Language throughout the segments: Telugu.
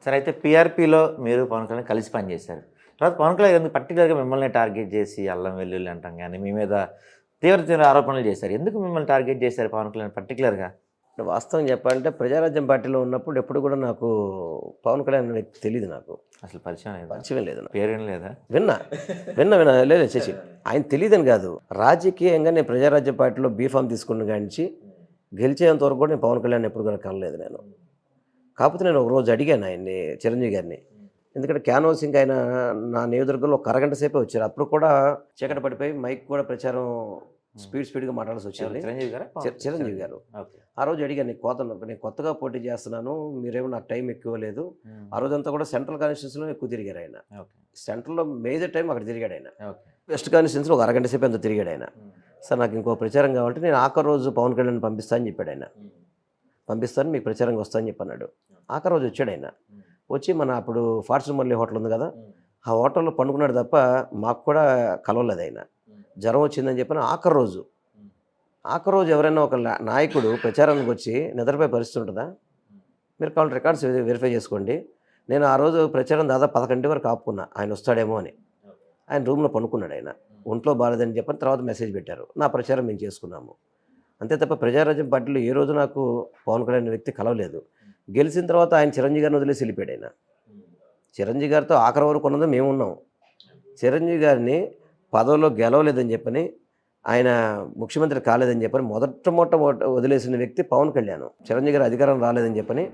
సరే అయితే పీఆర్పీలో మీరు పవన్ కళ్యాణ్ కలిసి పనిచేశారు. తర్వాత పవన్ కళ్యాణ్ ఎందుకు పర్టిక్యులర్‌గా మిమ్మల్ని టార్గెట్ చేసి అల్లం వెల్లుల్లి అంటాం గాని, మీ మీద తీవ్ర తీవ్ర ఆరోపణలు చేశారు. ఎందుకు మిమ్మల్ని టార్గెట్ చేశారు పవన్ కళ్యాణ్ పర్టిక్యులర్‌గా? వాస్తవం చెప్పాలంటే ప్రజారాజ్యం పార్టీలో ఉన్నప్పుడు ఎప్పుడు కూడా నాకు పవన్ కళ్యాణ్ అనే వ్యక్తి తెలీదు నాకు. అసలు పరిచయం లేదా? పరిచయం లేదు నాకు. పేరేం లేదా? విన్నా. విన్నా. లేదు చేసి ఆయన తెలీదని కాదు. రాజకీయంగా నేను ప్రజారాజ్యం పార్టీలో బీఫామ్ తీసుకున్న కానించి గెలిచేంత వరకు కూడా నేను పవన్ కళ్యాణ్ ఎప్పుడు కూడా కలలేదు నేను. కాకపోతే నేను ఒక రోజు అడిగాను ఆయన్ని, చిరంజీవి గారిని. ఎందుకంటే క్యాన్వాసింగ్ ఆయన నా నియోజకవర్గంలో ఒక అరగంట సేపే వచ్చారు. అప్పుడు కూడా చీకటి పడిపోయి మైక్ కూడా ప్రచారం స్పీడ్గా మాట్లాడాల్సి వచ్చింది. చిరంజీవి గారా? చిరంజీవి గారు. ఓకే. ఆ రోజు అడిగాను, నేను కొత్తగా పోటీ చేస్తున్నాను, మీరేమో నాకు టైం ఎక్కువ లేదు. ఆ రోజంతా కూడా సెంట్రల్ కాన్స్టిట్యూన్సీలో ఎక్కువ తిరిగారు ఆయన. ఓకే. సెంట్రల్లో మేజర్ టైం అక్కడ తిరిగాడు ఆయన. ఓకే. వెస్ట్ కాన్స్టిట్యూన్సీలో ఒక అరగంట సేపు ఎంత తిరిగాడు ఆయన. సార్ నాకు ఇంకో ప్రచారం కావాలంటే నేను ఆఖరి రోజు పవన్ కళ్యాణ్ పంపిస్తానని చెప్పాడు ఆయన. పంపిస్తాను, మీకు ప్రచారంగా వస్తానని చెప్పన్నాడు. ఆఖరి రోజు వచ్చాడు ఆయన. వచ్చి మన అప్పుడు ఫార్చ్యూన్ మల్లి హోటల్ ఉంది కదా, ఆ హోటల్లో పండుకున్నాడు తప్ప మాకు కూడా కలవలేదు ఆయన. జ్వరం వచ్చిందని చెప్పిన ఆఖరి రోజు ఎవరైనా ఒక నాయకుడు ప్రచారానికి వచ్చి నిద్రపోయే పరిస్థితి ఉంటుందా? మీరు కావాలి రికార్డ్స్ వెరిఫై చేసుకోండి. నేను ఆ రోజు ప్రచారం దాదాపు 11 వరకు ఆపుకున్నా, ఆయన వస్తాడేమో అని. ఆయన రూమ్లో పండుకున్నాడు ఆయన. ఒంట్లో బాగాలేదని చెప్పని తర్వాత మెసేజ్ పెట్టారు. నా ప్రచారం మేము చేసుకున్నాము. అంతే తప్ప ప్రజారాజ్యం పార్టీలో ఏ రోజు నాకు పవన్ కళ్యాణ్ అనే వ్యక్తి కలవలేదు. గెలిచిన తర్వాత ఆయన చిరంజీవి గారిని వదిలేసి వెళ్ళిపోయాడు ఆయన. చిరంజీవి గారితో ఆఖరి వరకు ఉన్నది మేము ఉన్నాం. చిరంజీవి గారిని పదవిలో గెలవలేదని చెప్పని, ఆయన ముఖ్యమంత్రి కాలేదని చెప్పని మొట్ట వదిలేసిన వ్యక్తి పవన్ కళ్యాణ్. చిరంజీవి గారి అధికారం రాలేదని చెప్పని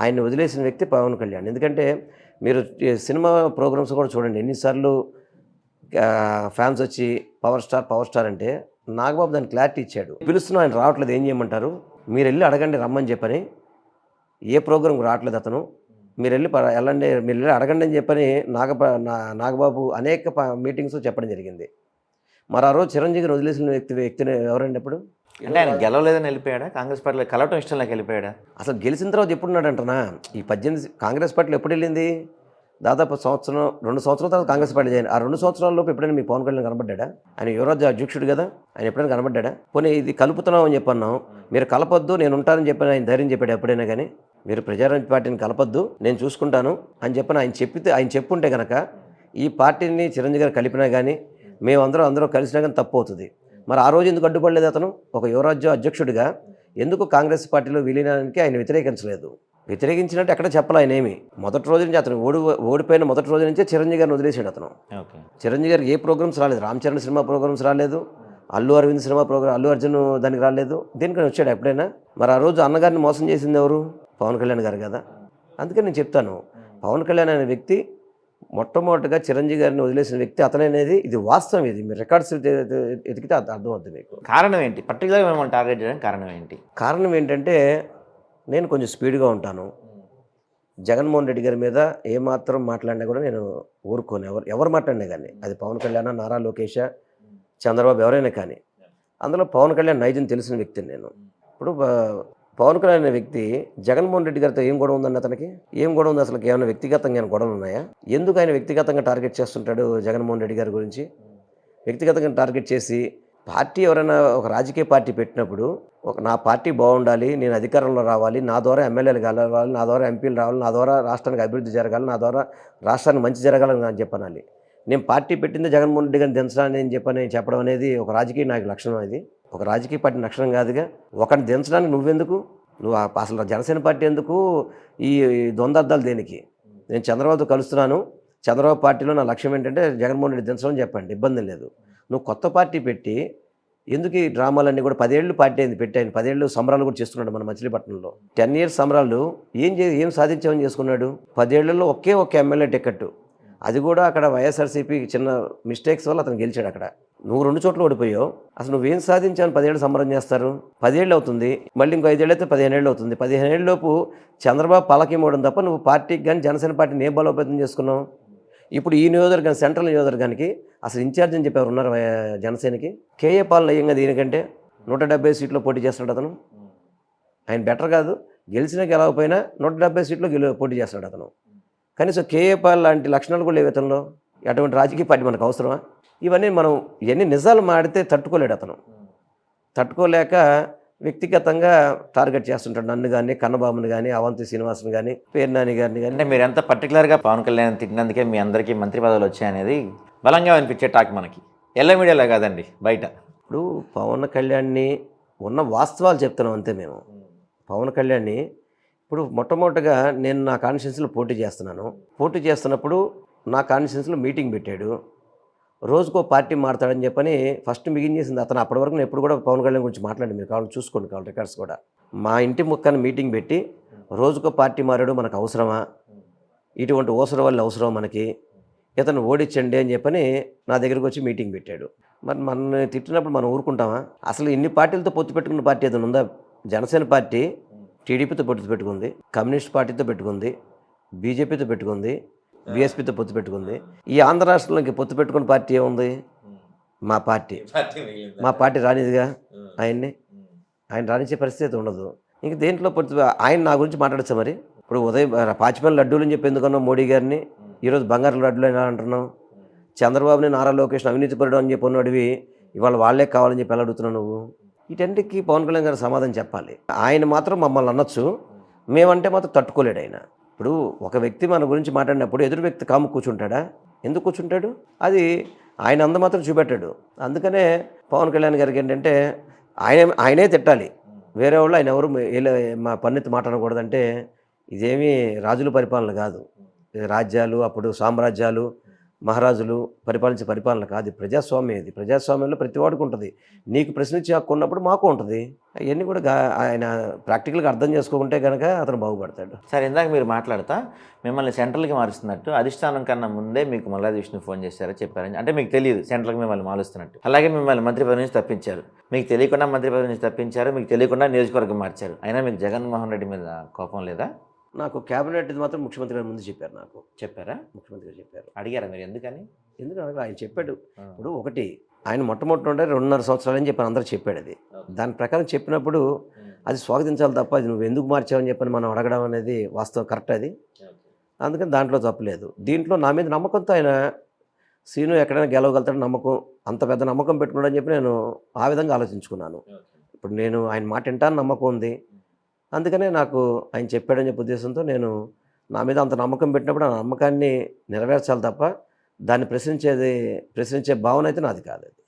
ఆయన్ని వదిలేసిన వ్యక్తి పవన్ కళ్యాణ్. ఎందుకంటే మీరు సినిమా ప్రోగ్రామ్స్ కూడా చూడండి, ఎన్నిసార్లు ఫ్యాన్స్ వచ్చి పవర్ స్టార్ అంటే నాగబాబు దాన్ని క్లారిటీ ఇచ్చాడు. పిలుస్తున్నా ఆయన రావట్లేదు, ఏం చేయమంటారు? మీరు వెళ్ళి అడగండి రమ్మని చెప్పని. ఏ ప్రోగ్రాంకి రావట్లేదు అతను, మీరు వెళ్ళి అడగండి అని చెప్పని నాగబాబు అనేక మీటింగ్స్ చెప్పడం జరిగింది. మరి ఆ రోజు చిరంజీవిని వదిలేసిన వ్యక్తిని ఎవరండి అప్పుడు? అంటే ఆయన గెలవలేదని వెళ్ళిపోయాడా? కాంగ్రెస్ పార్టీలో కలవటం ఇష్టం లేక వెళ్ళిపోయాడా? అసలు గెలిచిన తర్వాత ఎప్పుడున్నాడంటనా? ఈ 18 కాంగ్రెస్ పార్టీలో ఎప్పుడు వెళ్ళింది? దాదాపు 2 సంవత్సరాల తర్వాత కాంగ్రెస్ పార్టీ చేయండి. ఆ 2 సంవత్సరాల్లోపు ఎప్పుడైనా మీ పవన్ కళ్యాణ్ కనబడ్డా? ఆయన యువరాజ్య అధ్యక్షుడు కదా, ఆయన ఎప్పుడైనా కనబడ్డా? పోనీ ఇది కలుపుతున్నాం అని చెప్పన్నాం, మీరు కలపొద్దు నేను ఉంటానని చెప్పని ఆయన ధైర్యం చెప్పాడు ఎప్పుడైనా కానీ? మీరు ప్రజారాజ్య పార్టీని కలపొద్దు, నేను చూసుకుంటాను అని చెప్పని ఆయన చెప్పుంటే కనుక ఈ పార్టీని చిరంజీవి గారు కలిపినా కానీ అందరూ కలిసినా కానీ తప్పు అవుతుంది. మరి ఆ రోజు ఎందుకు అడ్డుపడలేదు అతను? ఒక యువరాజ్య అధ్యక్షుడిగా ఎందుకు కాంగ్రెస్ పార్టీలో విలీనానికి ఆయన వ్యతిరేకించలేదు? వ్యతిరేకించినట్టు ఎక్కడ చెప్పాలి ఆయన ఏమి. మొదటి రోజు నుంచి అతను ఓడిపోయిన మొదటి రోజు నుంచే చిరంజీవి గారిని వదిలేసాడు అతను. చిరంజీవి గారికి ఏ ప్రోగ్రామ్స్ రాలేదు, రామ్ చరణ్ సినిమా ప్రోగ్రామ్స్ రాలేదు, అల్లు అరవింద్ సినిమా ప్రోగ్రామ్, అల్లు అర్జున్ దానికి రాలేదు, దేనికని వచ్చాడు ఎప్పుడైనా? మరి ఆ రోజు అన్నగారిని మోసం చేసింది ఎవరు? పవన్ కళ్యాణ్ గారు కదా. అందుకని నేను చెప్తాను, పవన్ కళ్యాణ్ అనే వ్యక్తి మొట్టమొదటిగా చిరంజీవి గారిని వదిలేసిన వ్యక్తి అతననేది ఇది వాస్తవం. ఇది మీరు రికార్డ్స్ ఎతికితే అర్థమవుతుంది మీకు. కారణం ఏంటి? పర్టికులర్గా మిమ్మల్ని టార్గెట్ చేయడానికి కారణం ఏంటి? కారణం ఏంటంటే నేను కొంచెం స్పీడ్గా ఉంటాను. జగన్మోహన్ రెడ్డి గారి మీద ఏమాత్రం మాట్లాడినా కూడా నేను ఊరుకోను. ఎవరు మాట్లాడినా కానీ, అది పవన్ కళ్యాణ్, నారా లోకేష్, చంద్రబాబు ఎవరైనా కానీ, అందులో పవన్ కళ్యాణ్ నైజం తెలిసిన వ్యక్తిని నేను. ఇప్పుడు పవన్ కళ్యాణ్ అనే వ్యక్తి జగన్మోహన్ రెడ్డి గారితో ఏం గొడవ ఉందండి అతనికి? ఏం గొడవ ఉంది అసలు? ఏమైనా వ్యక్తిగతంగా ఏమైనా గొడవలు ఉన్నాయా? ఎందుకు ఆయన వ్యక్తిగతంగా టార్గెట్ చేస్తుంటాడు జగన్మోహన్ రెడ్డి గారి గురించి? వ్యక్తిగతంగా టార్గెట్ చేసి పార్టీ ఎవరైనా ఒక రాజకీయ పార్టీ పెట్టినప్పుడు నా పార్టీ బాగుండాలి, నేను అధికారంలో రావాలి, నా ద్వారా ఎమ్మెల్యేలు కలవాలి, నా ద్వారా ఎంపీలు రావాలి, నా ద్వారా రాష్ట్రానికి అభివృద్ధి జరగాలి, నా ద్వారా రాష్ట్రానికి మంచి జరగాలని నేను చెప్పనాలి. నేను పార్టీ పెట్టింది జగన్మోహన్ రెడ్డి గారిని దించడానికి అని చెప్పడం అనేది ఒక రాజకీయ నాయకుల లక్షణం. అది ఒక రాజకీయ పార్టీ లక్షణం కాదుగా. ఒకరిని దించడానికి నువ్వెందుకు? నువ్వు అసలు జనసేన పార్టీ ఎందుకు? ఈ ద్వంద్వార్థాలు దేనికి? నేను చంద్రబాబుతో కలుస్తున్నాను, చంద్రబాబు పార్టీలో నా లక్ష్యం ఏంటంటే జగన్మోహన్ రెడ్డి దించడం చెప్పండి, ఇబ్బంది లేదు. నువ్వు కొత్త పార్టీ పెట్టి ఎందుకు ఈ డ్రామాలన్నీ కూడా? 10 ఏళ్ళు పార్టీ అయింది పెట్టాను, 10 ఏళ్ళు సంబరాలు కూడా చేస్తున్నాడు మన మచిలీపట్నంలో. 10 years సంబరాలు ఏం సాధించామని చేసుకున్నాడు? 10 ఏళ్లలో ఒకే ఎమ్మెల్యే టికెట్, అది కూడా అక్కడ వైఎస్ఆర్సీపీ చిన్న మిస్టేక్స్ వల్ల అతను గెలిచాడు. అక్కడ నువ్వు 2 చోట్ల ఓడిపోయావు. అసలు నువ్వేం సాధించావు? 10 ఏళ్ళు సంబరం చేస్తారు. 10 ఏళ్ళు అవుతుంది, మళ్ళీ ఇంకో 5 ఏళ్ళు అయితే 15 ఏళ్ళు అవుతుంది. 15 ఏళ్ళలోపు చంద్రబాబు పలకేమవడం తప్ప నువ్వు పార్టీకి కానీ జనసేన పార్టీని ఏం బలోపేతం చేసుకున్నావు? ఇప్పుడు ఈ నియోజకవర్గానికి, సెంట్రల్ నియోజకవర్గానికి అసలు ఇన్ఛార్జ్ అని చెప్పి ఉన్నారు జనసేనకి? కేఏ పాలన అయ్యంగా దీనికంటే 170 సీట్లో పోటీ చేస్తున్నాడు అతను. ఆయన బెటర్ కాదు, గెలవకపోయినా 170 సీట్లో పోటీ చేస్తున్నాడు అతను. కనీసం కేఏ పాల్ లాంటి లక్షణాలు కూడా లేవు అతనిలో. అటువంటి రాజకీయ పార్టీ మనకు అవసరమా? ఇవన్నీ నిజాలు మాడితే తట్టుకోలేడు అతను. తట్టుకోలేక వ్యక్తిగతంగా టార్గెట్ చేస్తుంటాడు నన్ను కానీ, కన్నబాబుని కానీ, అవంతి శ్రీనివాసుని కానీ, పేర్నాని గారిని కానీ. అంటే మీరు ఎంత పర్టికులర్గా పవన్ కళ్యాణ్ తిట్టినందుకే మీ అందరికీ మంత్రి పదవులు వచ్చాయనేది బలంగా అనిపించే టాక్ మనకి. ఎల్ల మీడియాలో కాదండి, బయట. ఇప్పుడు పవన్ కళ్యాణ్ని ఉన్న వాస్తవాలు చెప్తున్నాం అంతే మేము. పవన్ కళ్యాణ్ని ఇప్పుడు మొట్టమొదటిగా నేను నా కాన్స్టిట్యున్సీలో పోటీ చేస్తున్నాను. పోటీ చేస్తున్నప్పుడు నా కాన్స్టిట్యున్సీలో మీటింగ్ పెట్టాడు. రోజుకో పార్టీ మారుతాడని చెప్పని ఫస్ట్ బిగిన్ చేసింది అతను. అప్పటి వరకు నేను ఎప్పుడు కూడా పవన్ కళ్యాణ్ గురించి మాట్లాడి మీరు కావాలి చూసుకోండి, కావాలి రికార్డ్స్ కూడా. మా ఇంటి ముక్కని మీటింగ్ పెట్టి రోజుకో పార్టీ మారాడు, మనకు అవసరమా, ఇటువంటి ఓసర వల్ల అవసరం మనకి, ఇతను ఓడించండి అని చెప్పని నా దగ్గరికి వచ్చి మీటింగ్ పెట్టాడు. మరి మన తిట్టినప్పుడు మనం ఊరుకుంటామా? అసలు ఇన్ని పార్టీలతో పొత్తు పెట్టుకున్న పార్టీ ఏదైనా ఉందా? జనసేన పార్టీ టీడీపీతో పొత్తు పెట్టుకుంది, కమ్యూనిస్ట్ పార్టీతో పెట్టుకుంది, బీజేపీతో పెట్టుకుంది, బీఎస్పీతో పొత్తు పెట్టుకుంది. ఈ ఆంధ్ర రాష్ట్రంలోకి పొత్తు పెట్టుకున్న పార్టీ ఏముంది? మా పార్టీ. మా పార్టీ రానిదిగా ఆయన రాణించే పరిస్థితి ఉండదు. ఇంక దేంట్లో పొత్తు? ఆయన నా గురించి మాట్లాడచ్చా మరి? ఇప్పుడు ఉదయం పాచిపల్లి లడ్డూలు అని చెప్పి ఎందుకన్నావు మోడీ గారిని, ఈరోజు బంగారు లడ్డూలు అయినా అంటున్నావు. చంద్రబాబుని నారా లోకేష్ అవినీతి పరుడు అని చెప్పి అడివి ఇవాళ వాళ్ళే కావాలని చెప్పి ఎలా అడుగుతున్నావు నువ్వు? వీటన్నిటికీ పవన్ కళ్యాణ్ గారు సమాధానం చెప్పాలి. ఆయన మాత్రం మమ్మల్ని అనొచ్చు, మేమంటే మాత్రం తట్టుకోలేడు ఆయన. ఇప్పుడు ఒక వ్యక్తి మన గురించి మాట్లాడినప్పుడు ఎదురు వ్యక్తి కాము కూర్చుంటాడా? ఎందుకు కూర్చుంటాడు? అది ఆయన అంద మాత్రం చూపెట్టాడు. అందుకనే పవన్ కళ్యాణ్ గారికి ఏంటంటే ఆయనే తిట్టాలి, వేరే వాళ్ళు ఆయన ఎవరు మా పన్నెత్తి మాట్లాడకూడదంటే ఇదేమీ రాజుల పరిపాలన కాదు. ఇది రాజ్యాలు, అప్పుడు సామ్రాజ్యాలు, మహారాజులు పరిపాలించే పరిపాలన కాదు. ప్రజాస్వామ్యం. ఇది ప్రజాస్వామ్యంలో ప్రతి వాడికి ఉంటుంది. నీకు ప్రశ్నించే హక్కు ఉన్నప్పుడు మాకు ఉంటుంది. అవన్నీ కూడా ఆయన ప్రాక్టికల్గా అర్థం చేసుకోకుంటే కనుక అతను బాగుపడతాడు. సార్, ఇందాక మీరు మాట్లాడతా మిమ్మల్ని సెంట్రల్కి మారుస్తున్నట్టు అధిష్టానం కన్నా ముందే మీకు మల్లాది విష్ణు ఫోన్ చేశారో చెప్పారని, అంటే మీకు తెలియదు సెంట్రల్కి మిమ్మల్ని మారుస్తున్నట్టు. అలాగే మిమ్మల్ని మంత్రి పదవి నుంచి తప్పించారు, మీకు తెలియకుండా మంత్రి పదవి నుంచి తప్పించారు, మీకు తెలియకుండా నియోజకవర్గం మార్చారు. అయినా మీకు జగన్మోహన్ రెడ్డి మీద కోపం లేదా? నాకు క్యాబినెట్ ఇది మాత్రం ముఖ్యమంత్రి గారి ముందు చెప్పారు. నాకు చెప్పారా? ముఖ్యమంత్రి గారు చెప్పారు. అడిగారా మీరు ఎందుకని? ఎందుకంటే ఆయన చెప్పాడు. ఇప్పుడు ఒకటి ఆయన మొట్టమొదటి 2.5 సంవత్సరాలు అని చెప్పని అందరూ చెప్పాడు. అది దాని ప్రకారం చెప్పినప్పుడు అది స్వాగతించాలి తప్ప అది నువ్వు ఎందుకు మార్చావని చెప్పని మనం అడగడం అనేది వాస్తవం కరెక్ట్. అది అందుకని దాంట్లో తప్పలేదు. దీంట్లో నా మీద నమ్మకంతో ఆయన సీను ఎక్కడైనా గెలవగలుగుతాడు నమ్మకం, అంత పెద్ద నమ్మకం పెట్టుకున్నాడని చెప్పి నేను ఆ విధంగా ఆలోచించుకున్నాను. ఇప్పుడు నేను ఆయన మాట వింటాను నమ్మకం ఉంది. అందుకనే నాకు ఆయన చెప్పాడని చెప్పే ఉద్దేశంతో నేను నా మీద అంత నమ్మకం పెట్టినప్పుడు ఆ నమ్మకాన్ని నెరవేర్చాలి తప్ప దాన్ని ప్రశ్నించే భావన అయితే నాది కాదు. అది